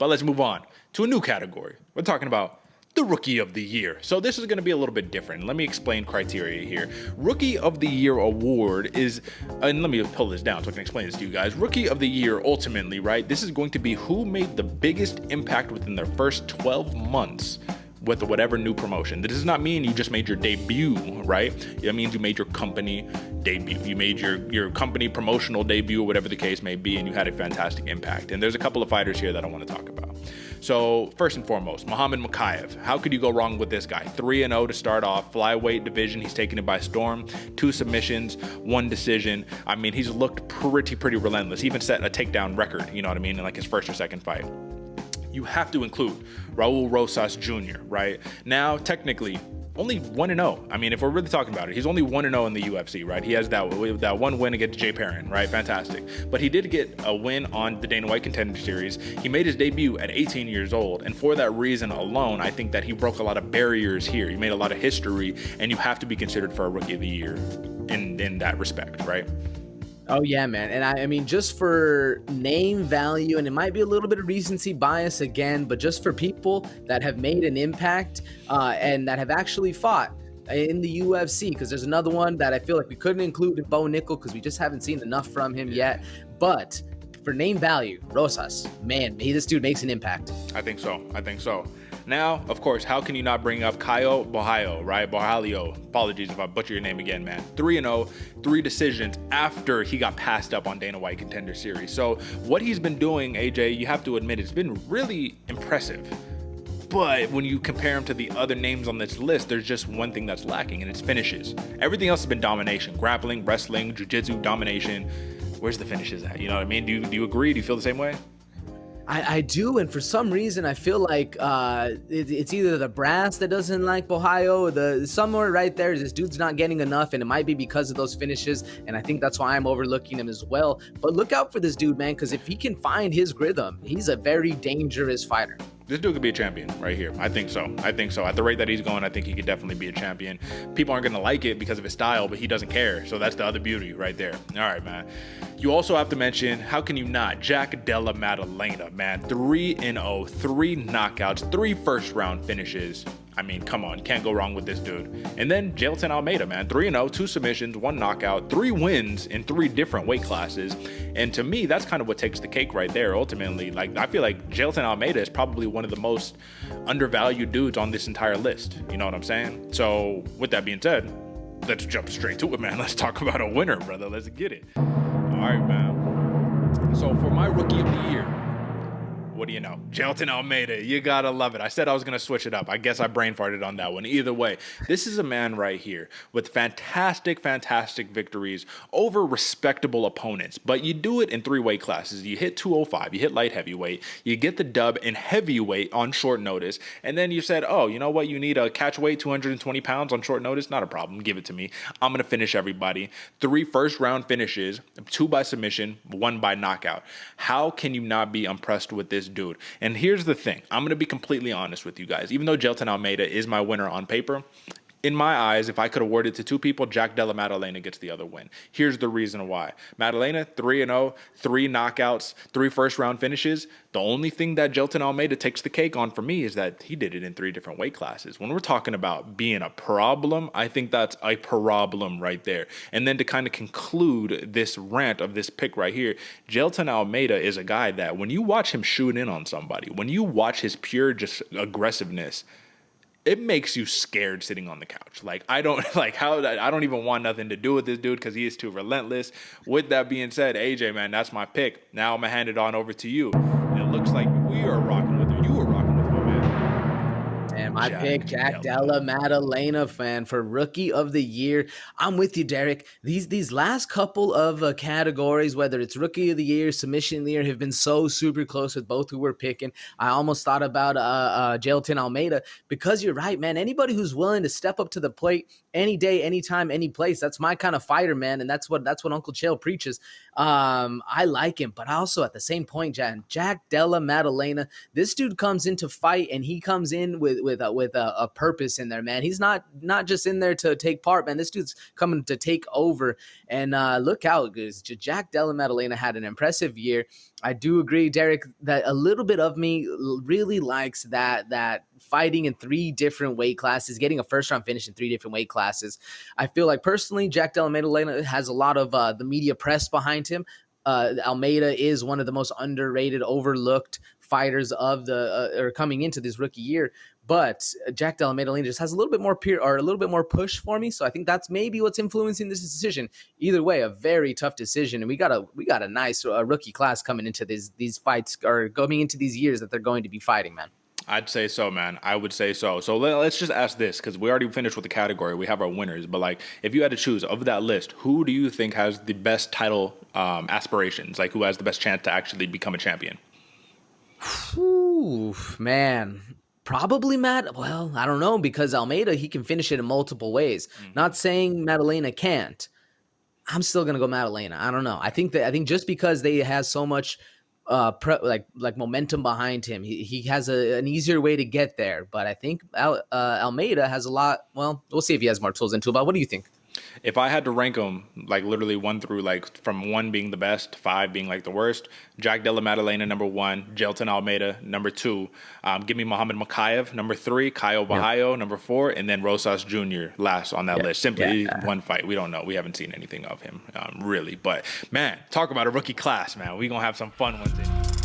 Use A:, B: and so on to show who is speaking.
A: But let's move on to a new category. We're talking about the Rookie of the Year. So this is going to be a little bit different. Let me explain criteria here. Rookie of the Year award is, and let me pull this down so I can explain this to you guys. Rookie of the Year, ultimately, right? This is going to be who made the biggest impact within their first 12 months with whatever new promotion. This does not mean you just made your debut, right? It means you made your company debut. You made your company promotional debut, whatever the case may be, and you had a fantastic impact. And there's a couple of fighters here that I want to talk about. So first and foremost, Muhammad Mokaev. How could you go wrong with this guy? 3-0 to start off, flyweight division. He's taken it by storm. 2 submissions, 1 decision. I mean, he's looked pretty relentless. He even set a takedown record, you know what I mean, in like his first or second fight. You have to include Raul Rosas Jr., right? Now, technically, only 1-0. I mean, if we're really talking about it, he's only 1-0 in the UFC, right? He has that one win against Jay Perrin, right? Fantastic. But he did get a win on the Dana White Contender Series. He made his debut at 18 years old. And for that reason alone, I think that he broke a lot of barriers here. He made a lot of history, and you have to be considered for a Rookie of the Year in that respect, right?
B: Oh, yeah, man. And I mean, just for name value, and it might be a little bit of recency bias again, but just for people that have made an impact and that have actually fought in the UFC, because there's another one that I feel like we couldn't include in Bo Nickel because we just haven't seen enough from him yet. But for name value, Rosas, man, this dude makes an impact.
A: I think so. Now, of course, how can you not bring up Caio Borralho, right? Borralho. Apologies if I butcher your name again, man. 3-0, 3 decisions after he got passed up on Dana White Contender Series. So what he's been doing, AJ, you have to admit, it's been really impressive. But when you compare him to the other names on this list, there's just one thing that's lacking, and it's finishes. Everything else has been domination. Grappling, wrestling, jiu-jitsu, domination. Where's the finishes at? You know what I mean? Do you agree? Do you feel the same way?
B: I do, and for some reason, I feel like it's either the brass that doesn't like Borralho, or somewhere right there, this dude's not getting enough, and it might be because of those finishes, and I think that's why I'm overlooking him as well. But look out for this dude, man, because if he can find his rhythm, he's a very dangerous fighter.
A: This dude could be a champion right here. I think so. At the rate that he's going, I think he could definitely be a champion. People aren't going to like it because of his style, but he doesn't care. So that's the other beauty right there. All right, man. You also have to mention, how can you not? Jack Della Maddalena, man. 3-0, 3 knockouts, 3 first-round finishes. I mean, come on, can't go wrong with this dude. And then Jailton Almeida, man, 3-0, 2 submissions, 1 knockout, 3 wins in 3 different weight classes. And to me, that's kind of what takes the cake right there, ultimately. Like, I feel like Jailton Almeida is probably one of the most undervalued dudes on this entire list. You know what I'm saying? So with that being said, let's jump straight to it, man. Let's talk about a winner, brother. Let's get it. All right, man. So for my Rookie of the Year, what do you know? Jailton Almeida, you gotta love it. I said I was gonna switch it up. I guess I brain farted on that one. Either way, this is a man right here with fantastic victories over respectable opponents. But you do it in 3 weight classes. You hit 205, you hit light heavyweight, you get the dub in heavyweight on short notice, and then you said, oh, you know what? You need a catch weight 220 pounds on short notice? Not a problem. Give it to me. I'm gonna finish everybody. 3 first-round finishes, 2 by submission, 1 by knockout. How can you not be impressed with this dude? And here's the thing. I'm going to be completely honest with you guys. Even though Jailton Almeida is my winner on paper, in my eyes, if I could award it to 2 people, Jack Della Maddalena gets the other win. Here's the reason why. Maddalena, 3-0, 3 knockouts, 3 first-round finishes. The only thing that Jailton Almeida takes the cake on for me is that he did it in 3 different weight classes. When we're talking about being a problem, I think that's a problem right there. And then to kind of conclude this rant of this pick right here, Jailton Almeida is a guy that when you watch him shoot in on somebody, when you watch his pure just aggressiveness, it makes you scared sitting on the couch. Like, I don't even want nothing to do with this dude because he is too relentless. With that being said, AJ, man, that's my pick. Now I'm going to hand it on over to you. And it looks like we are rocking with you. You are rocking with my man.
B: And my pick, Jack Della Maddalena, fan, for Rookie of the Year. I'm with you, Derek. These last couple of categories, whether it's Rookie of the Year, Submission of the Year, have been so super close with both who we're picking. I almost thought about Jailton Almeida because you're right, man. Anybody who's willing to step up to the plate any day, anytime, any place, that's my kind of fighter, man. And that's what Uncle Chael preaches. I like him, but also at the same point, Jack Della Maddalena, this dude comes in to fight, and he comes in with a purpose in there, man. He's not just in there to take part, man. This dude's coming to take over. And look out, because Jack Della Maddalena had an impressive year. I do agree, Derek, that a little bit of me really likes that fighting in 3 different weight classes, getting a first round finish in 3 different weight classes. I feel like personally, Jack Della Maddalena has a lot of the media press behind him. Almeida is one of the most underrated, overlooked fighters of the or coming into this rookie year. But Jack Della Maddalena just has a little bit more or a little bit more push for me. So I think that's maybe what's influencing this decision. Either way, a very tough decision, and we got a nice rookie class coming into these fights, or coming into these years that they're going to be fighting, man.
A: I'd say so, man. I would say so. So let's just ask this, because we already finished with the category. We have our winners. But, like, if you had to choose of that list, who do you think has the best title aspirations? Like, who has the best chance to actually become a champion?
B: Ooh, man. Probably Matt. Well, I don't know, because Almeida, he can finish it in multiple ways. Not saying Maddalena can't. I'm still gonna go Maddalena. I don't know. I think just because they has so much like momentum behind him, he has an easier way to get there. But I think Almeida has a lot. Well, we'll see if he has more tools into it. But what do you think?
A: If I had to rank them, like, literally 1 through, like, from 1 being the best, 5 being, like, the worst, Jack Della Maddalena, number 1, Jelton Almeida, number 2, give me Muhammad Makayev, number 3, Caio Bahayo, number 4, and then Rosas Jr. last on that list. Simply one fight. We don't know. We haven't seen anything of him, really. But, man, talk about a rookie class, man. We're going to have some fun ones in.